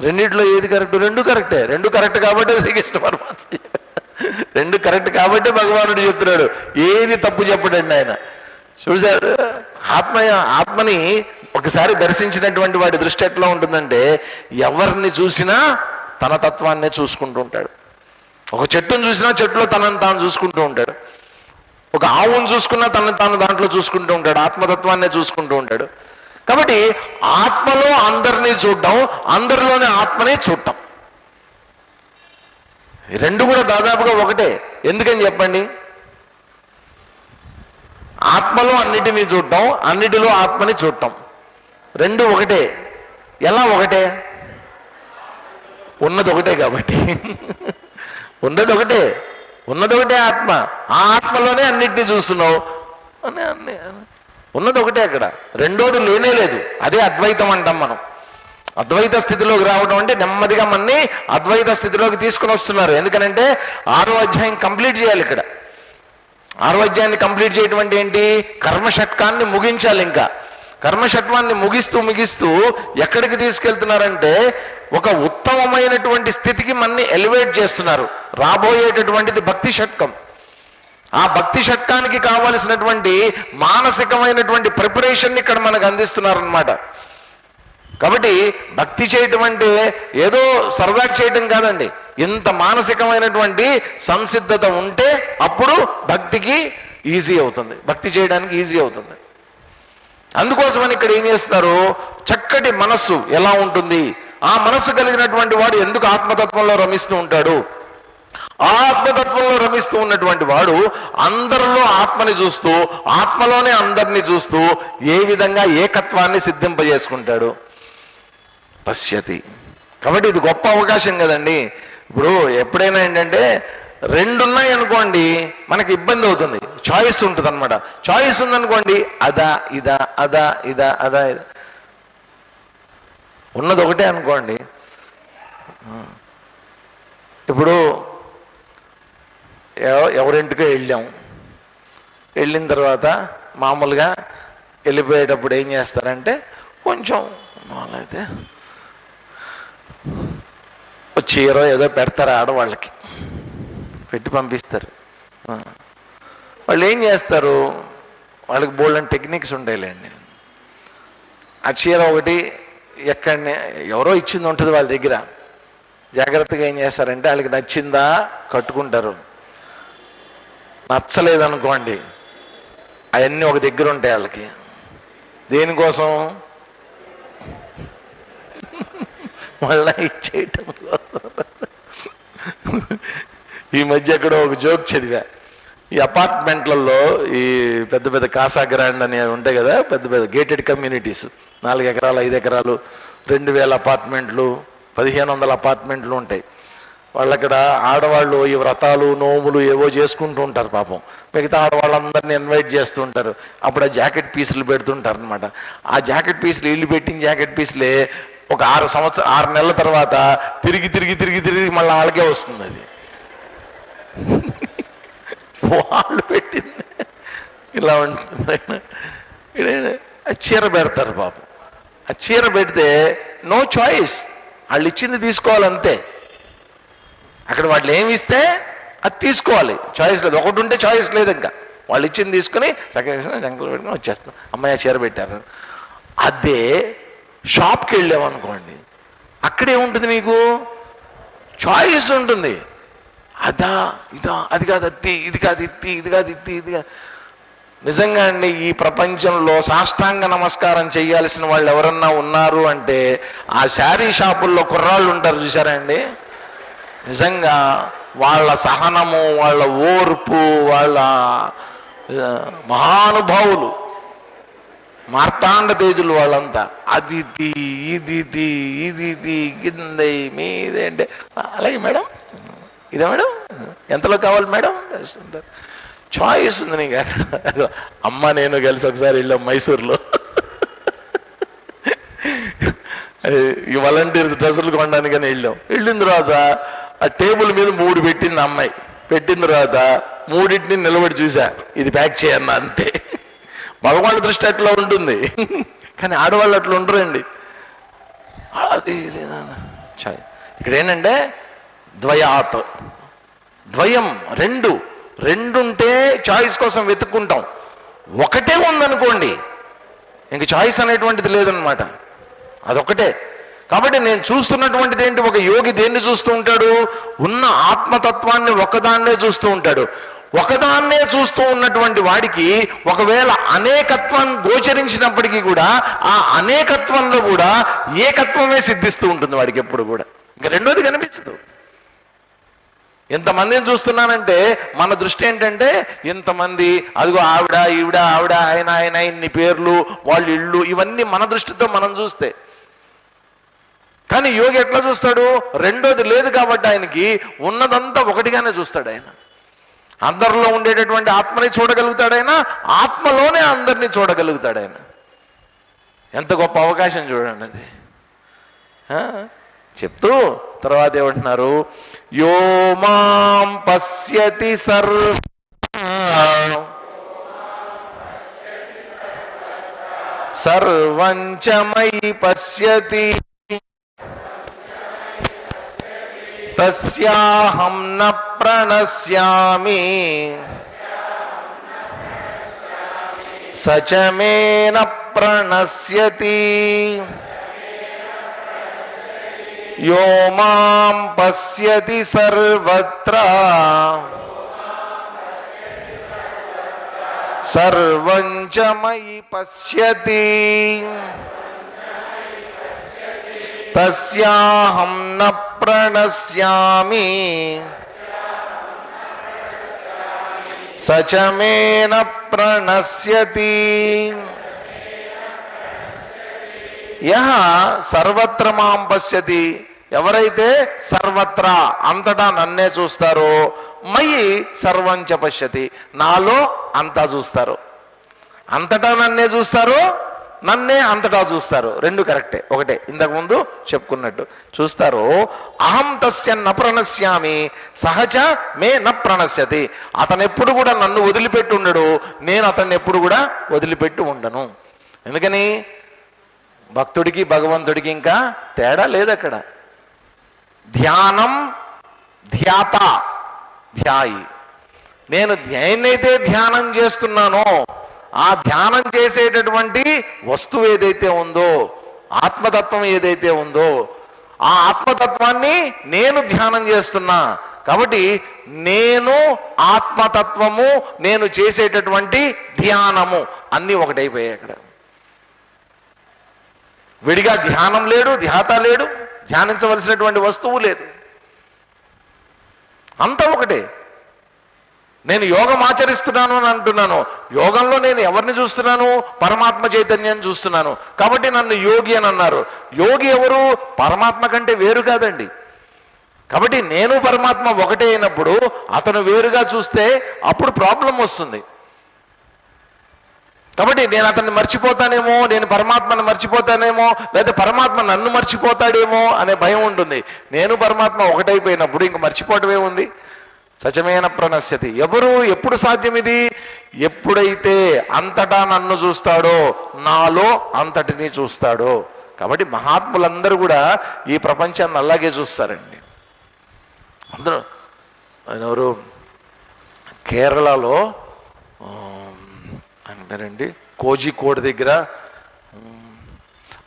రెండిట్లో ఏది కరెక్ట్? రెండు కరెక్టే. రెండు కరెక్ట్ కాబట్టే శ్రీకృష్ణ పరమాత్మ, రెండు కరెక్ట్ కాబట్టే భగవానుడు చెప్తున్నాడు, ఏది తప్పు చెప్పడండి ఆయన. చూసారు, ఆత్మని ఒకసారి దర్శించినటువంటి వాడి దృష్టి ఎట్లా ఉంటుందంటే, ఎవరిని చూసినా తన తత్వాన్నే చూసుకుంటూ ఉంటాడు. ఒక చెట్టును చూసినా చెట్టులో తనను తాను చూసుకుంటూ ఉంటాడు. ఒక ఆవును చూసుకున్నా తనను తాను దాంట్లో చూసుకుంటూ ఉంటాడు. ఆత్మతత్వాన్నే చూసుకుంటూ ఉంటాడు. కాబట్టి ఆత్మలో అందరినీ చూడటం, అందరిలోనే ఆత్మని చూడటం, రెండు కూడా దాదాపుగా ఒకటే. ఎందుకని చెప్పండి? ఆత్మలో అన్నిటినీ చూడటం, అన్నిటిలో ఆత్మని చూడటం, రెండు ఒకటే. ఎలా ఒకటే? ఉన్నది ఒకటే కాబట్టి. ఉన్నది ఒకటే ఆత్మ. ఆ ఆత్మలోనే అన్నిటినీ చూస్తున్నావు అని ఉన్నది ఒకటే అక్కడ. రెండోది లేనే లేదు. అదే అద్వైతం అంటాం మనం. అద్వైత స్థితిలోకి రావడం అంటే నెమ్మదిగా మనని అద్వైత స్థితిలోకి తీసుకుని వస్తున్నారు. ఎందుకనంటే 6వ అధ్యాయం కంప్లీట్ చేయాలి. ఇక్కడ 6వ అధ్యాయాన్ని కంప్లీట్ చేయడం అంటే ఏంటి? కర్మషట్కాన్ని ముగించాలి. ఇంకా కర్మషట్వాన్ని ముగిస్తూ ఎక్కడికి తీసుకెళ్తున్నారంటే ఒక ఉత్తమమైనటువంటి స్థితికి మనని ఎలివేట్ చేస్తున్నారు. రాబోయేటటువంటిది భక్తి షట్కం. ఆ భక్తి షట్కానికి కావలసినటువంటి మానసికమైనటువంటి ప్రిపరేషన్ ఇక్కడ మనకు అందిస్తున్నారనమాట. కాబట్టి భక్తి చేయటం అంటే ఏదో సరదాగా చేయటం కాదండి. ఇంత మానసికమైనటువంటి సంసిద్ధత ఉంటే అప్పుడు భక్తికి ఈజీ అవుతుంది, భక్తి చేయడానికి ఈజీ అవుతుంది. అందుకోసమని ఇక్కడ ఏం చేస్తున్నారు? చక్కటి మనస్సు ఎలా ఉంటుంది, ఆ మనస్సు కలిగినటువంటి వాడు ఎందుకు ఆత్మతత్వంలో రమిస్తూ ఉంటాడు? ఆత్మతత్వంలో రమిస్తూ ఉన్నటువంటి వాడు అందరిలో ఆత్మని చూస్తూ, ఆత్మలోనే అందరినీ చూస్తూ ఏ విధంగా ఏకత్వాన్ని సిద్ధింపజేసుకుంటాడు? పశ్యతి. కాబట్టి ఇది గొప్ప అవకాశం కదండి. ఇప్పుడు ఎప్పుడైనా ఏంటంటే రెండున్నాయి అనుకోండి, మనకి ఇబ్బంది అవుతుంది. చాయిస్ ఉంటుంది అనమాట. చాయిస్ ఉందనుకోండి, అదా ఇదా, అదా ఇదా, అదా ఇదా. ఉన్నది ఒకటే అనుకోండి. ఇప్పుడు ఎవరింటికో వెళ్ళిన తర్వాత మామూలుగా వెళ్ళిపోయేటప్పుడు ఏం చేస్తారంటే కొంచెం అయితే చీర ఏదో పెడతారు, ఆడవాళ్ళకి పెట్టి పంపిస్తారు. వాళ్ళు ఏం చేస్తారు? వాళ్ళకి బోల్డెన్ టెక్నిక్స్ ఉంటాయిలేండి. ఆ చీర ఒకటి ఎక్కడనే ఎవరో ఇచ్చింది ఉంటుంది వాళ్ళ దగ్గర. జాగ్రత్తగా ఏం చేస్తారంటే వాళ్ళకి నచ్చిందా కట్టుకుంటారు, నచ్చలేదనుకోండి అవన్నీ ఒక దగ్గర ఉంటాయి వాళ్ళకి. దేనికోసం? మళ్ళా ఇచ్చేయటం కోసం. ఈ మధ్య ఎక్కడో ఒక జోక్ చదివా. ఈ అపార్ట్మెంట్లలో ఈ పెద్ద పెద్ద కాసా గ్రాండ్ అని ఉంటాయి కదా, పెద్ద పెద్ద గేటెడ్ కమ్యూనిటీస్, 4 ఎకరాలు 5 ఎకరాలు 2000 అపార్ట్మెంట్లు 1500 అపార్ట్మెంట్లు ఉంటాయి. వాళ్ళు అక్కడ ఆడవాళ్ళు ఈ వ్రతాలు నోములు ఏవో చేసుకుంటూ ఉంటారు. పాపం మిగతా ఆడవాళ్ళందరినీ ఇన్వైట్ చేస్తూ ఉంటారు. అప్పుడు ఆ జాకెట్ పీసులు పెడుతుంటారు అనమాట. ఆ జాకెట్ పీసులు ఇల్లు పెట్టిన జాకెట్ పీసులే ఒక 6 నెలల తర్వాత తిరిగి మళ్ళీ వాళ్ళకే వస్తుంది. అది వాళ్ళు పెట్టింది ఇలా ఉంటుంది. చీర పెడతారు పాపం. ఆ చీర పెడితే నో చాయిస్, వాళ్ళు ఇచ్చింది తీసుకోవాలంతే. అక్కడ వాళ్ళు ఏమి ఇస్తే అది తీసుకోవాలి, చాయిస్ లేదు. ఒకటి ఉంటే చాయిస్ లేదు. ఇంకా వాళ్ళు ఇచ్చింది తీసుకుని జంకలు పెట్టుకుని వచ్చేస్తాం. అమ్మాయి చీర పెట్టారు. అదే షాప్కి వెళ్ళామనుకోండి, అక్కడేముంటుంది? మీకు చాయిస్ ఉంటుంది. అదా ఇదా, అది కాదు అత్తి, ఇది కాదు ఇత్తి, ఇది కాదు ఇత్తి, ఇది కాదు. నిజంగా అండి, ఈ ప్రపంచంలో సాష్టాంగ నమస్కారం చేయాల్సిన వాళ్ళు ఎవరన్నా ఉన్నారు అంటే ఆ శారీ షాపుల్లో కుర్రాళ్ళు ఉంటారు, చూసారా అండి? నిజంగా వాళ్ళ సహనము, వాళ్ళ ఓర్పు, వాళ్ళ మహానుభావులు, మార్తాండ తేజులు వాళ్ళంతా. అది ఇది కింద మీదే అంటే అలాగే మేడం, ఇదే మేడం, ఎంతలో కావాలి మేడం? చాయిస్ ఉంది నీకు. అమ్మ నేను కలిసి ఒకసారి వెళ్ళాం మైసూర్లో. ఈ వాలంటీర్స్ డ్రెస్సులు కొనడానికని వెళ్ళిన తర్వాత ఆ టేబుల్ మీద 3 పెట్టింది అమ్మాయి. పెట్టిన తర్వాత 3టిని నిలబడి చూసా, ఇది ప్యాక్ చేయన్నా అంతే. మగవాళ్ళ దృష్టి అట్లా ఉంటుంది, కానీ ఆడవాళ్ళు అట్లా ఉండరండి. అది చాయిస్. ఇక్కడ ఏంటంటే ద్వయాత్, ద్వయం, రెండుంటే చాయిస్ కోసం వెతుక్కుంటాం. ఒకటే ఉందనుకోండి ఇంక చాయిస్ అనేటువంటిది లేదనమాట, అదొకటే. కాబట్టి నేను చూస్తున్నటువంటిది ఏంటి? ఒక యోగి దేన్ని చూస్తూ ఉంటాడు? ఉన్న ఆత్మతత్వాన్ని ఒకదాన్నే చూస్తూ ఉంటాడు. ఒకదాన్నే చూస్తూ ఉన్నటువంటి వాడికి ఒకవేళ అనేకత్వం గోచరించినప్పటికీ కూడా ఆ అనేకత్వంలో కూడా ఏకత్వమే సిద్ధిస్తూ ఉంటుంది వాడికి ఎప్పుడు కూడా. ఇంకా రెండోది కనిపించదు. ఎంతమందిని చూస్తున్నానంటే మన దృష్టి ఏంటంటే ఇంతమంది, అదిగో ఆవిడ ఈవిడ, ఆవిడ ఆయన ఇన్ని పేర్లు, వాళ్ళ ఇళ్ళు, ఇవన్నీ మన దృష్టితో మనం చూస్తే. కానీ యోగి ఎట్లా చూస్తాడు? రెండోది లేదు కాబట్టి ఆయనకి ఉన్నదంతా ఒకటిగానే చూస్తాడు. ఆయన అందరిలో ఉండేటటువంటి ఆత్మని చూడగలుగుతాడు, ఆయన ఆత్మలోనే అందరినీ చూడగలుగుతాడు. ఆయన ఎంత గొప్ప అవకాశం చూడండి అది. చెప్తూ తర్వాత ఏమంటున్నారు? యో మాం పశ్యతి సర్వం చ మయి పశ్యతి తస్యాహం న ప్రణశ్యామి సచ మే న ప్రణశ్యతి. యో మాం పశ్యతి సర్వత్ర సర్వం చ మయి పశ్యతి తస్యాహం న ప్రణశ్యామి సచ మే న ప్రణశ్యతి. యహ సర్వత్ర మాం పశ్యతి, ఎవరైతే సర్వత్రా అంతటా నన్నే చూస్తారో, మయి సర్వంచ పశ్యతి, నాలో అంతా చూస్తారు. అంతటా నన్నే చూస్తారు, నన్నే అంతటా చూస్తారు. రెండు కరెక్టే, ఒకటే. ఇంతకు ముందు చెప్పుకున్నట్టు చూస్తారు. అహం తస్య న ప్రణశ్యామి సహచ మే న ప్రణశ్యతి. అతను ఎప్పుడు కూడా నన్ను వదిలిపెట్టి ఉండడు, నేను అతన్ని ఎప్పుడు కూడా వదిలిపెట్టి ఉండను. ఎందుకని? భక్తుడికి భగవంతుడికి ఇంకా తేడా లేదు అక్కడ. ధ్యానం ధ్యాత ధ్యాయి. నేను దేన్నైతే ధ్యానం చేస్తున్నానో ఆ ధ్యానం చేసేటటువంటి వస్తువు ఏదైతే ఉందో, ఆత్మతత్వం ఏదైతే ఉందో, ఆ ఆత్మతత్వాన్ని నేను ధ్యానం చేస్తున్నా. కాబట్టి నేను ఆత్మతత్వము, నేను చేసేటటువంటి ధ్యానము అన్నీ ఒకటైపోయాయి. అక్కడ విడిగా ధ్యానం లేడు, ధ్యాత లేడు, ధ్యానించవలసినటువంటి వస్తువు లేదు, అంతా ఒకటే. నేను యోగం ఆచరిస్తున్నాను అని అంటున్నాను, యోగంలో నేను ఎవరిని చూస్తున్నాను? పరమాత్మ చైతన్యాన్ని చూస్తున్నాను. కాబట్టి నన్ను యోగి అని అన్నారు. యోగి ఎవరు? పరమాత్మ కంటే వేరు కాదండి. కాబట్టి నేను పరమాత్మ ఒకటే అయినప్పుడు అతను వేరుగా చూస్తే అప్పుడు ప్రాబ్లం వస్తుంది. కాబట్టి నేను అతన్ని మర్చిపోతానేమో, నేను పరమాత్మను మర్చిపోతానేమో, లేదా పరమాత్మ నన్ను మర్చిపోతాడేమో అనే భయం ఉంటుంది. నేను పరమాత్మ ఒకటైపోయినప్పుడు ఇంక మర్చిపోవటమే ఉంది. సచమేన ప్రణశ్యతి. ఎప్పుడు సాధ్యం ఇది? ఎప్పుడైతే అంతటా నన్ను చూస్తాడో, నాలో అంతటినీ చూస్తాడో. కాబట్టి మహాత్ములందరూ కూడా ఈ ప్రపంచాన్ని అలాగే చూస్తారండి. అందరూ ఆయన ఎవరు? కేరళలో అంటారండి, కోజికోడ్ దగ్గర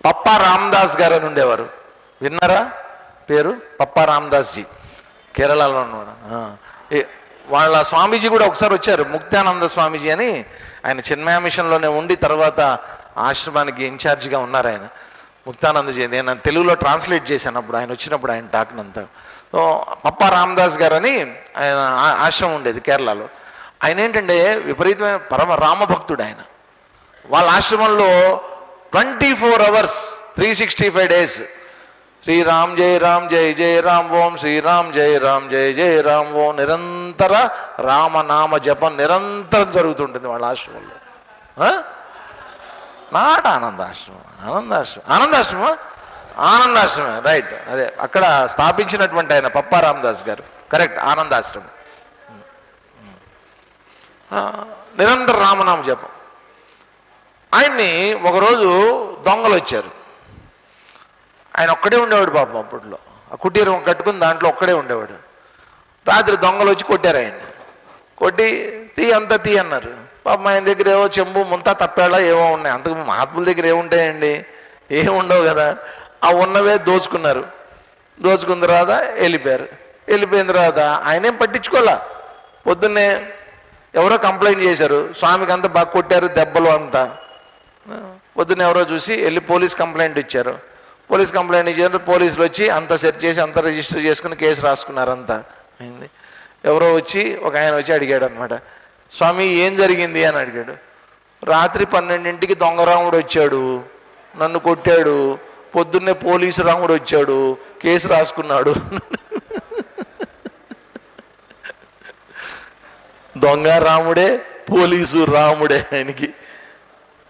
పప్పా రామదాస్ గారు అని ఉండేవారు. విన్నారా పేరు? పప్పా రామదాస్ జీ కేరళలో ఉన్నవాడు. వాళ్ళ స్వామీజీ కూడా ఒకసారి వచ్చారు, ముక్తానంద స్వామీజీ అని. ఆయన చిన్మయ మిషన్లోనే ఉండి తర్వాత ఆశ్రమానికి ఇన్ఛార్జిగా ఉన్నారు ఆయన, ముక్తానందజీ. నేను తెలుగులో ట్రాన్స్లేట్ చేశాను అప్పుడు ఆయన వచ్చినప్పుడు, ఆయన టాక్నంతా. సో పప్పా రామదాస్ గారు అని ఆయన ఆశ్రమం ఉండేది కేరళలో. ఆయన ఏంటంటే విపరీతమైన పరమ రామభక్తుడు ఆయన. వాళ్ళ ఆశ్రమంలో 24 hours 365 days శ్రీరామ్ జయ రామ్ జయ జయ రామ్ ఓం శ్రీరామ్ జయ రామ్ జయ జయ రామ్ ఓం నిరంతర రామనామ జపం నిరంతరం జరుగుతుంటుంది వాళ్ళ ఆశ్రమంలో. Not Anandashramam, Anandashramam right. అదే అక్కడ స్థాపించినటువంటి ఆయన పప్పా రామదాస్ గారు, కరెక్ట్, ఆనందాశ్రమం. నిరంతర రామనామ జపం. ఆయన్ని ఒకరోజు దొంగలు వచ్చారు. ఆయన ఒక్కడే ఉండేవాడు పాపం అప్పట్లో. ఆ కుటీరం కట్టుకుని దాంట్లో ఒక్కడే ఉండేవాడు. రాత్రి దొంగలు వచ్చి కొట్టారు ఆయన్ని. కొట్టి తీ అంతా తీ అన్నారు. పాపం ఆయన దగ్గర ఏవో చెంబు ముంత తప్పేళ ఏవో ఉన్నాయి. అంతకు మహాత్ముల దగ్గర ఏముంటాయండి, ఏమి ఉండవు కదా. ఆ ఉన్నవే దోచుకున్నారు. దోచుకున్న తర్వాత వెళ్ళిపోయారు. వెళ్ళిపోయిన తర్వాత ఆయనేం పట్టించుకోలే. పొద్దున్నే ఎవరో కంప్లైంట్ చేశారు, స్వామికి అంతా బాగా కొట్టారు దెబ్బలు అంతా. పొద్దున్న ఎవరో చూసి వెళ్ళి పోలీస్ కంప్లైంట్ ఇచ్చారు. పోలీస్ కంప్లైంట్ ఇచ్చారు. పోలీసులు వచ్చి అంతా సెర్చ్ చేసి అంతా రిజిస్టర్ చేసుకుని కేసు రాసుకున్నారు. అంతా అయింది. ఎవరో వచ్చి ఒక ఆయన వచ్చి అడిగాడు అనమాట, స్వామి ఏం జరిగింది అని అడిగాడు. రాత్రి 12ంటికి దొంగరాముడు వచ్చాడు, నన్ను కొట్టాడు. పొద్దున్నే పోలీసు రాముడు వచ్చాడు, కేసు రాసుకున్నాడు. దొంగ రాముడే, పోలీసు రాముడే ఆయనకి.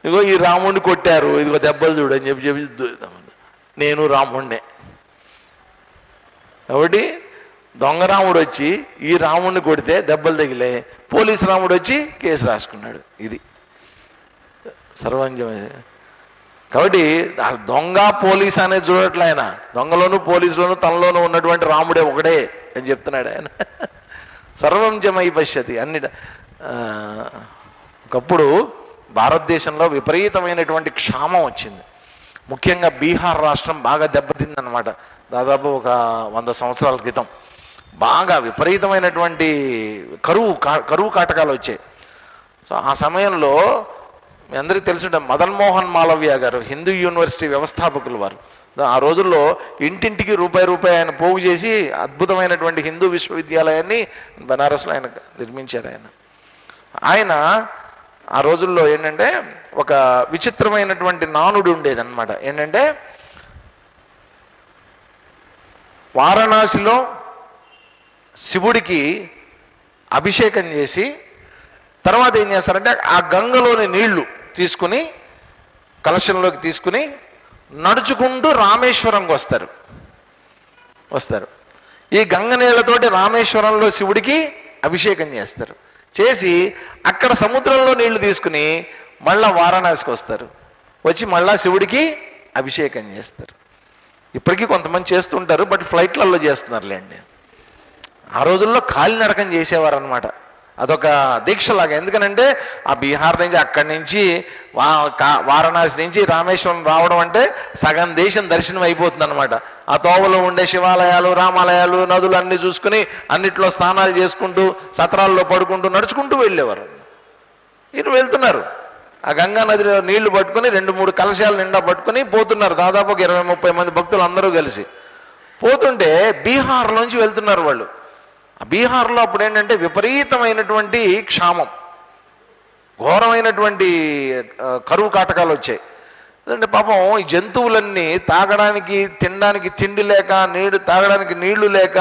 ఇగో ఈ రాముడిని కొట్టారు, ఇదిగో దెబ్బలు చూడు అని చెప్పి నేను రాముడినే. కాబట్టి దొంగ రాముడు వచ్చి ఈ రాముడిని కొడితే దెబ్బలు తగిలే, పోలీసు రాముడు వచ్చి కేసు రాసుకున్నాడు. ఇది సర్వంజమే. కాబట్టి దొంగ పోలీస్ అనేది చూడట్లే ఆయన. దొంగలోను పోలీసులోను తనలోనూ ఉన్నటువంటి రాముడే ఒకడే అని చెప్తున్నాడు ఆయన. సర్వంజమై పశ్యతి అన్ని. ఒకప్పుడు భారతదేశంలో విపరీతమైనటువంటి క్షామం వచ్చింది. ముఖ్యంగా బీహార్ రాష్ట్రం బాగా దెబ్బతిందనమాట. దాదాపు ఒక 100 సంవత్సరాల క్రితం బాగా విపరీతమైనటువంటి కరువు కాటకాలు వచ్చాయి. సో ఆ సమయంలో మీ అందరికీ తెలుసుంటే మదన్ మోహన్ మాలవ్య గారు హిందూ యూనివర్సిటీ వ్యవస్థాపకులు వారు. ఆ రోజుల్లో ఇంటింటికి రూపాయి ఆయన పోగు చేసి అద్భుతమైనటువంటి హిందూ విశ్వవిద్యాలయాన్ని బనారస్లో ఆయన నిర్మించారు. ఆయన ఆ రోజుల్లో ఏంటంటే ఒక విచిత్రమైనటువంటి నానుడు ఉండేదన్నమాట. ఏంటంటే వారణాసిలో శివుడికి అభిషేకం చేసి తర్వాత ఏం చేస్తారంటే ఆ గంగలోని నీళ్లు తీసుకుని కలశంలోకి తీసుకుని నడుచుకుంటూ రామేశ్వరంకి వస్తారు. ఈ గంగ నీళ్లతోటి రామేశ్వరంలో శివుడికి అభిషేకం చేస్తారు. చేసి అక్కడ సముద్రంలో నీళ్లు తీసుకుని మళ్ళా వారణాసికి వస్తారు. వచ్చి మళ్ళా శివుడికి అభిషేకం చేస్తారు. ఇప్పటికీ కొంతమంది చేస్తుంటారు, బట్ ఫ్లైట్లలో చేస్తున్నారులేండి. ఆ రోజుల్లో కాలినడకం చేసేవారు అనమాట. అదొక దీక్షలాగా. ఎందుకనంటే ఆ బీహార్ నుంచి అక్కడి నుంచి వారణాసి నుంచి రామేశ్వరం రావడం అంటే సగం దేశం దర్శనం అయిపోతుంది అనమాట. ఆ తోవలో ఉండే శివాలయాలు, రామాలయాలు, నదులు అన్నీ చూసుకుని అన్నిట్లో స్నానాలు చేసుకుంటూ సత్రాల్లో పడుకుంటూ నడుచుకుంటూ వెళ్ళేవారు. ఈయన వెళ్తున్నారు. ఆ గంగా నదిలో నీళ్లు పట్టుకుని 2-3 కలశాలు నిండా పట్టుకుని పోతున్నారు. దాదాపు 20-30 మంది భక్తులు అందరూ కలిసి పోతుంటే బీహార్లోంచి వెళ్తున్నారు వాళ్ళు. బీహార్లో అప్పుడు ఏంటంటే విపరీతమైనటువంటి క్షామం, ఘోరమైనటువంటి కరువు కాటకాలు వచ్చాయి. ఎందుకంటే పాపం ఈ జంతువులన్నీ తాగడానికి తినడానికి తిండి లేక, తాగడానికి నీళ్లు లేక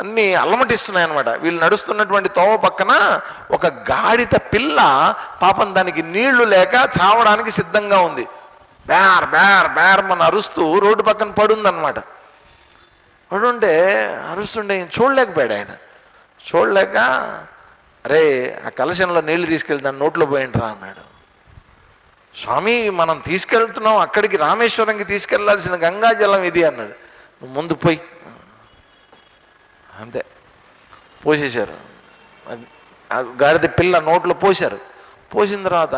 అన్నీ అల్లమటిస్తున్నాయి అనమాట. వీళ్ళు నడుస్తున్నటువంటి తోవ పక్కన ఒక గాడిద పిల్ల పాపం దానికి నీళ్లు లేక చావడానికి సిద్ధంగా ఉంది. బేర్ బేర్ బేర్ మన అరుస్తూ రోడ్డు పక్కన పడుందన్నమాట. పడుంటే అరుస్తుండే చూడలేకపోయాడు ఆయన. చూడలేక అరే ఆ కలశంలో నీళ్లు తీసుకెళ్ళి దాన్ని నోట్లో పోయింట్రా అన్నాడు. స్వామి మనం తీసుకెళ్తున్నాం అక్కడికి, రామేశ్వరంకి తీసుకెళ్లాల్సిన గంగాజలం ఇది అన్నాడు. నువ్వు ముందు పోయి. అంతే పోసేశారు. గాడిద పిల్ల నోట్లో పోశారు. పోసిన తర్వాత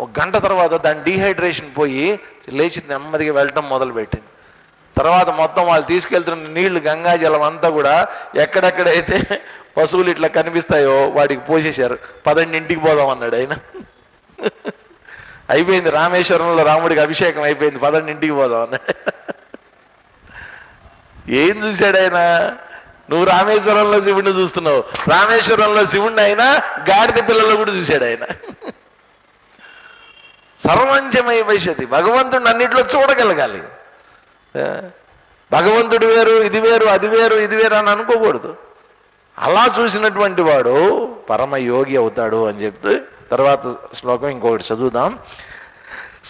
1 గంట తర్వాత దాని డీహైడ్రేషన్ పోయి లేచి నెమ్మదిగా వెళ్ళటం మొదలుపెట్టింది. తర్వాత మొత్తం వాళ్ళు తీసుకెళ్తున్న నీళ్లు గంగాజలం అంతా కూడా ఎక్కడెక్కడైతే పశువులు ఇట్లా కనిపిస్తాయో వాటికి పోసేశారు. 10ంటికి పోదాం అన్నాడు ఆయన. అయిపోయింది, రామేశ్వరంలో రాముడికి అభిషేకం అయిపోయింది, 10ంటికి పోదాం అన్నాడు. ఏం చూశాడు ఆయన? నువ్వు రామేశ్వరంలో శివుడిని చూస్తున్నావు, రామేశ్వరంలో శివుడిని అయినా గాడిద పిల్లలు కూడా చూశాడు ఆయన. సర్వంజమై పశ్యతి. భగవంతుడిని అన్నిట్లో చూడగలగాలి. భగవంతుడు వేరు, ఇది వేరు, అది వేరు, ఇది వేరు అని అనుకోకూడదు. అలా చూసినటువంటి వాడు పరమయోగి అవుతాడు అని చెప్తూ తర్వాత శ్లోకం ఇంకొకటి చదువుదాం.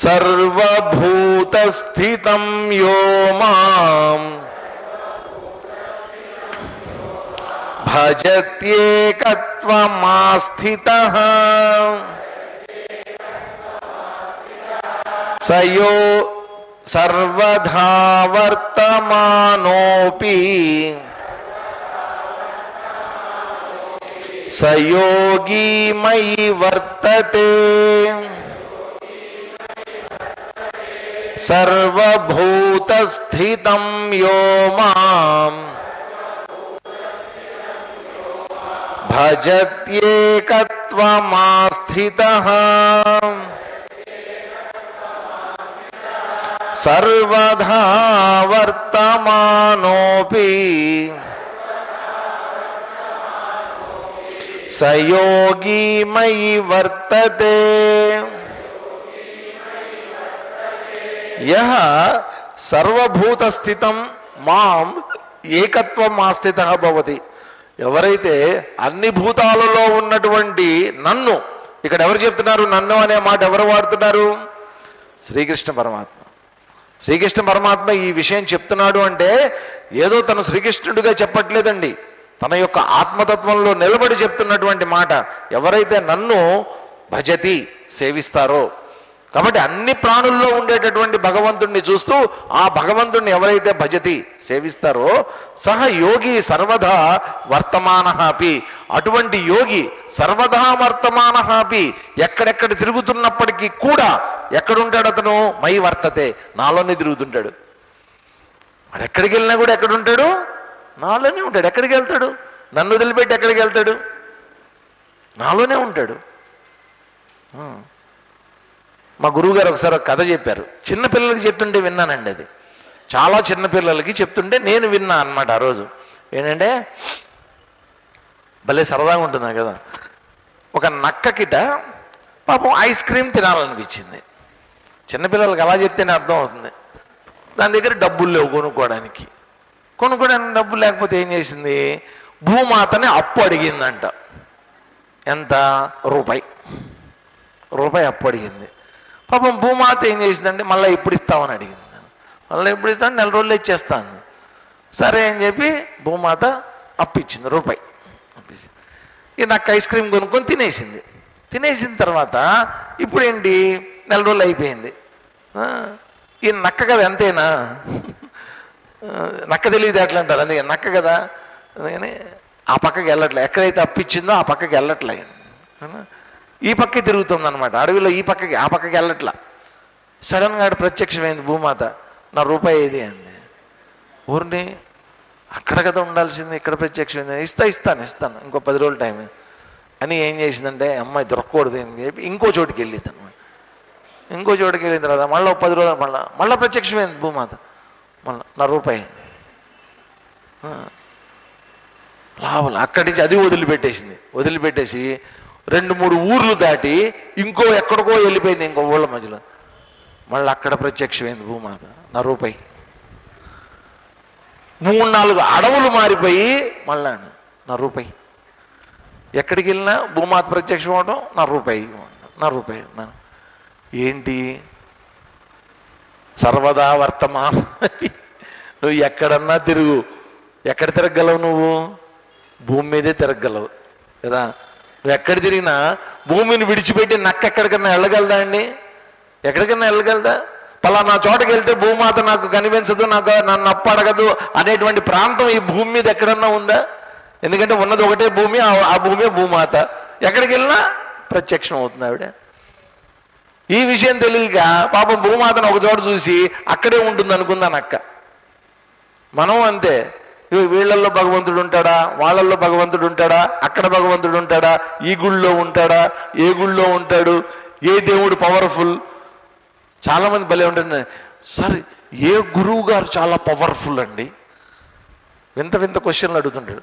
సర్వభూత స్థితం యో మాం భజత్యేకత్వమాస్థితః సర్వధా వర్తమానోపి సయోగి మయి వర్తతే సర్వభూతస్థితం యో మాం భజత్యేకత్వమాస్థితః సర్వధా వర్తమానోపి సయోగి మయి వర్తతే. యః సర్వభూతస్థితం మాం ఏకత్వమాస్థితః భవతి. ఎవరైతే అన్ని భూతాలలో ఉన్నటువంటి నన్ను, ఇక్కడ ఎవరు చెప్తున్నారు నన్ను అనే మాట ఎవరు వాడుతున్నారు? శ్రీకృష్ణ పరమాత్మ. శ్రీకృష్ణ పరమాత్మ ఈ విషయం చెప్తున్నాడు అంటే ఏదో తను శ్రీకృష్ణుడిగా చెప్పట్లేదండి, తన యొక్క ఆత్మతత్వంలో నిలబడి చెప్తున్నటువంటి మాట. ఎవరైతే నన్ను భజతి సేవిస్తారో, కాబట్టి అన్ని ప్రాణుల్లో ఉండేటటువంటి భగవంతుణ్ణి చూస్తూ ఆ భగవంతుణ్ణి ఎవరైతే భజతి సేవిస్తారో సహ యోగి సర్వదా వర్తమానః అపి, అటువంటి యోగి సర్వదా వర్తమానః అపి, ఎక్కడెక్కడ తిరుగుతున్నప్పటికీ కూడా ఎక్కడుంటాడు అతను? మై వర్తతే, నాలోనే తిరుగుతుంటాడు. వాడు ఎక్కడికి వెళ్ళినా కూడా ఎక్కడుంటాడు? నాలోనే ఉంటాడు. ఎక్కడికి వెళ్తాడు? నన్ను వదిలిపెట్టి ఎక్కడికి వెళ్తాడు? నాలోనే ఉంటాడు. మా గురువుగారు ఒకసారి ఒక కథ చెప్పారు. చిన్నపిల్లలకి చెప్తుంటే విన్నానండి. అది చాలా చిన్నపిల్లలకి చెప్తుంటే నేను విన్నా అన్నమాట. ఆ రోజు ఏంటంటే భలే సరదాగా ఉంటుంది కదా. ఒక నక్కకిట పాపం ఐస్ క్రీమ్ తినాలనిపించింది. చిన్నపిల్లలకి అలా చెప్తేనే అర్థం అవుతుంది. దాని దగ్గర డబ్బులు లేవు కొనుక్కోవడానికి డబ్బులు లేకపోతే ఏం చేసింది? భూమాతని అప్పు అడిగిందంట. ఎంత? రూపాయి అప్పు అడిగింది. పాపం భూమాత ఏం చేసిందంటే మళ్ళీ ఎప్పుడు ఇస్తామని అడిగింది. మళ్ళీ ఎప్పుడు ఇస్తాను? 4 రోజులు ఇచ్చేస్తాను. సరే అని చెప్పి భూమాత అప్పిచ్చింది, రూపాయి అప్పించింది. ఈ నాకు ఐస్ క్రీమ్ కొనుక్కొని తినేసిన తర్వాత ఇప్పుడు ఏంటి? 4 రోజులు అయిపోయింది. ఈ నక్క కదా, అంతేనా? నక్క తెలియదు ఎట్లా అంటారు. అందుకే నక్క కదా, అందుకని ఆ పక్కకి వెళ్ళట్లే. ఎక్కడైతే అప్పిచ్చిందో ఆ పక్కకి వెళ్ళట్లే, ఈ పక్కకి తిరుగుతుంది అనమాట. అడవిలో ఈ పక్కకి ఆ పక్కకి వెళ్ళట్లా. సడన్గా ఆడ ప్రత్యక్షమైంది భూమాత. నా రూపాయి ఏది అంది. ఊరిని అక్కడ కదా ఉండాల్సింది, ఇక్కడ ప్రత్యక్షమైంది. ఇస్తాను ఇంకో 10 రోజులు టైం అని ఏం చేసిందంటే అమ్మాయి దొరకకూడదు అని చెప్పి ఇంకో చోటుకి వెళ్ళింది అనమాట. ఇంకో చోటుకి వెళ్ళిన తర్వాత మళ్ళీ 10 రోజులు మళ్ళీ ప్రత్యక్షమైంది భూమాత. మళ్ళీ నా రూపాయి లాభం. అక్కడి నుంచి అది వదిలిపెట్టేసి 2-3 ఊర్లు దాటి ఇంకో ఎక్కడికో వెళ్ళిపోయింది, ఇంకో ఊళ్ళ మధ్యలో. మళ్ళీ అక్కడ ప్రత్యక్షమైంది భూమాత. నా రూపాయి. 3-4 అడవులు మారిపోయి మళ్ళా నా రూపాయి. ఎక్కడికి వెళ్ళినా భూమాత ప్రత్యక్షం అవడం, నా రూపాయి. ఏంటి? సర్వదా వర్తమాన. నువ్వు ఎక్కడన్నా తిరుగు, ఎక్కడ తిరగలవు? నువ్వు భూమి మీదే తిరగలవు కదా. నువ్వు ఎక్కడ తిరిగినా భూమిని విడిచిపెట్టి నక్క ఎక్కడికన్నా వెళ్ళగలదా అండి? ఎక్కడికన్నా వెళ్ళగలదా? పలానా చోటకి వెళ్తే భూమాత నాకు కనిపించదు, నన్ను అప్పడగదు అనేటువంటి ప్రాంతం ఈ భూమి మీద ఎక్కడన్నా ఉందా? ఎందుకంటే ఉన్నది ఒకటే భూమి, ఆ భూమి భూమాత. ఎక్కడికి వెళ్ళినా ప్రత్యక్షం అవుతుంది ఆవిడ. ఈ విషయం తెలియక పాపం భూమాతను ఒక చోట చూసి అక్కడే ఉంటుంది అనుకుందా నక్క. మనం అంతే. వీళ్ళల్లో భగవంతుడు ఉంటాడా, వాళ్ళల్లో భగవంతుడు ఉంటాడా, అక్కడ భగవంతుడు ఉంటాడా, ఈ గుళ్ళో ఉంటాడా, ఏ గుళ్ళో ఉంటాడు, ఏ దేవుడు పవర్ఫుల్? చాలామంది భలే ఉంటుంది. సరే ఏ గురువు గారు చాలా పవర్ఫుల్ అండి? వింత క్వశ్చన్లు అడుగుతుంటాడు.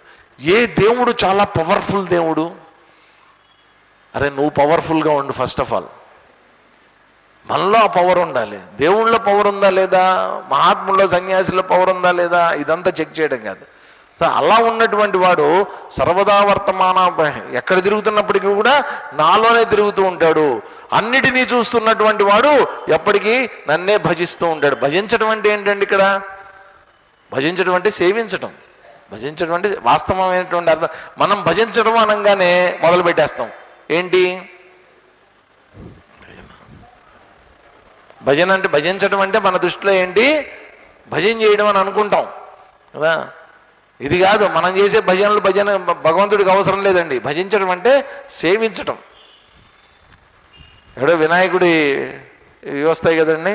ఏ దేవుడు చాలా పవర్ఫుల్ దేవుడు? అరే నువ్వు పవర్ఫుల్గా ఉండు ఫస్ట్ ఆఫ్ ఆల్. మనలో ఆ పవర్ ఉండాలి. దేవుళ్ళలో పవర్ ఉందా లేదా, మహాత్ముల్లో సన్యాసుల్లో పవర్ ఉందా లేదా, ఇదంతా చెక్ చేయడం కాదు. అలా ఉన్నటువంటి వాడు సర్వదా వర్తమాన, ఎక్కడ తిరుగుతున్నప్పటికీ కూడా నాలోనే తిరుగుతూ ఉంటాడు. అన్నిటినీ చూస్తున్నటువంటి వాడు ఎప్పటికీ నన్నే భజిస్తూ ఉంటాడు. భజించడం అంటే ఏంటండి? ఇక్కడ భజించడం అంటే సేవించడం. భజించడం అంటే వాస్తవమైనటువంటి అర్థం. మనం భజించడం అనగానే మొదలు పెట్టేస్తాం. ఏంటి? భజన అంటే భజించడం అంటే మన దృష్టిలో ఏంటి, భజన చేయడం అని అనుకుంటాం కదా. ఇది కాదు మనం చేసే భజనలు. భజన భగవంతుడికి అవసరం లేదండి. భజించడం అంటే సేవించటం. ఎక్కడో వినాయకుడి ఇవి వస్తాయి కదండి,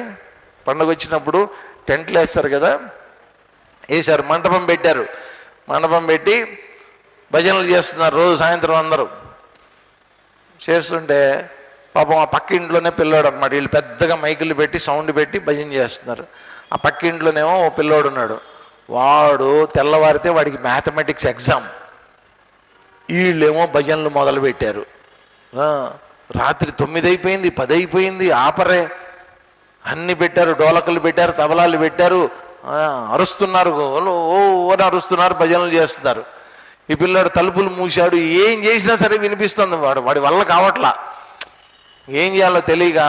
పండుగ వచ్చినప్పుడు టెంట్లు వేస్తారు కదా, వేసారు, మంటపం పెట్టారు. మండపం పెట్టి భజనలు చేస్తున్నారు రోజు సాయంత్రం అందరూ చేస్తుంటే పాపం ఆ పక్క ఇంట్లోనే పిల్లోడు అనమాట. వీళ్ళు పెద్దగా మైకులు పెట్టి సౌండ్ పెట్టి భజన చేస్తున్నారు. ఆ పక్క ఇంట్లోనేమో ఓ పిల్లోడు ఉన్నాడు. వాడు తెల్లవారితే వాడికి మ్యాథమెటిక్స్ ఎగ్జామ్. వీళ్ళేమో భజనలు మొదలు పెట్టారు. రాత్రి 9 అయిపోయింది, 10 అయిపోయింది, ఆపరే. అన్ని పెట్టారు, డోలకలు పెట్టారు, తబలాలు పెట్టారు, అరుస్తున్నారు, ఓ అని అరుస్తున్నారు, భజనలు చేస్తున్నారు. ఈ పిల్లాడు తలుపులు మూశాడు. ఏం చేసినా సరే వినిపిస్తుంది. వాడి వల్ల కావట్లా. ఏం చేయాలో తెలియక,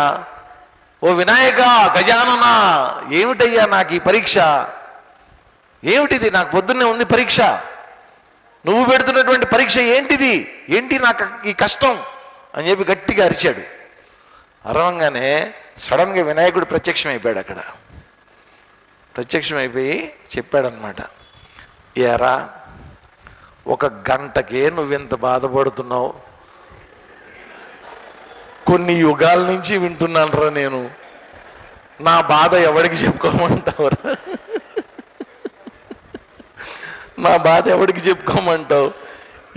ఓ వినాయక గజానన, ఏమిటయ్యా నాకు ఈ పరీక్ష, ఏమిటిది, నాకు పొద్దున్నే ఉంది పరీక్ష, నువ్వు పెడుతున్నటువంటి పరీక్ష ఏంటిది, ఏంటి నాకు ఈ కష్టం అని చెప్పి గట్టిగా అరిచాడు. అరవంగానే సడన్గా వినాయకుడు ప్రత్యక్షమైపోయాడు. అక్కడ ప్రత్యక్షమైపోయి చెప్పాడనమాట, ఏరా 1 గంటకే నువ్వెంత బాధపడుతున్నావు, కొన్ని యుగాల నుంచి వింటున్నాను రా నేను, నా బాధ ఎవడికి చెప్పుకోమంటావురా, నా బాధ ఎవడికి చెప్పుకోమంటావు,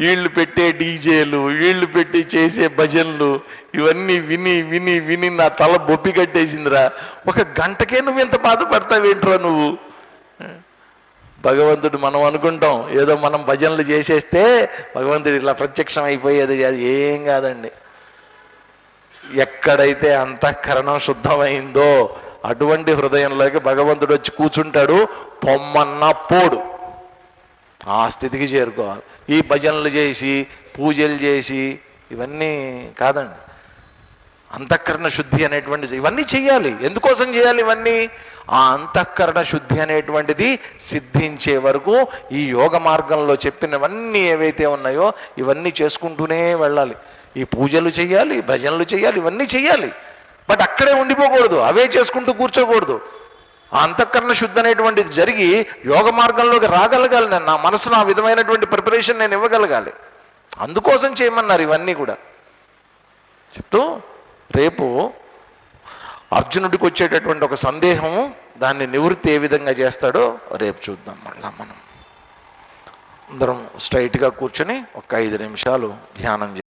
వీళ్ళు పెట్టే డీజేలు, వీళ్ళు పెట్టి చేసే భజనలు, ఇవన్నీ విని విని విని నా తల బొప్పి కట్టేసిందిరా, 1 గంటకే నువ్వు ఎంత బాధపడతావేంట్రా నువ్వు. భగవంతుడు మనం అనుకుంటాం ఏదో మనం భజనలు చేసేస్తే భగవంతుడు ఇలా ప్రత్యక్షం అయిపోయేది, అది ఏం కాదండి. ఎక్కడైతే అంతఃకరణం శుద్ధమైందో అటువంటి హృదయంలోకి భగవంతుడు వచ్చి కూర్చుంటాడు. పొమ్మన్న పోడు, ఆ స్థితికి చేరుకోవాలి. ఈ భజనలు చేసి పూజలు చేసి ఇవన్నీ కాదండి. అంతఃకరణ శుద్ధి అనేటువంటిది ఇవన్నీ చేయాలి. ఎందుకోసం చేయాలి ఇవన్నీ? ఆ అంతఃకరణ శుద్ధి అనేటువంటిది సిద్ధించే వరకు ఈ యోగ మార్గంలో చెప్పినవన్నీ ఏవైతే ఉన్నాయో ఇవన్నీ చేసుకుంటూనే వెళ్ళాలి. ఈ పూజలు చేయాలి, భజనలు చేయాలి, ఇవన్నీ చేయాలి. బట్ అక్కడే ఉండిపోకూడదు, అవే చేసుకుంటూ కూర్చోకూడదు. ఆ అంతఃకరణ శుద్ధి అనేటువంటిది జరిగి యోగ మార్గంలోకి రాగలగాలి. నేను నా మనసును ఆ విధమైనటువంటి ప్రిపరేషన్ నేను ఇవ్వగలగాలి. అందుకోసం చేయమన్నారు ఇవన్నీ కూడా చెప్తూ. రేపు అర్జునుడికి వచ్చేటటువంటి ఒక సందేహము, దాన్ని నివృత్తి ఏ విధంగా చేస్తాడో రేపు చూద్దాం. మళ్ళా మనం అందరం స్ట్రైట్గా కూర్చొని ఒక 5 నిమిషాలు ధ్యానం చేద్దాం.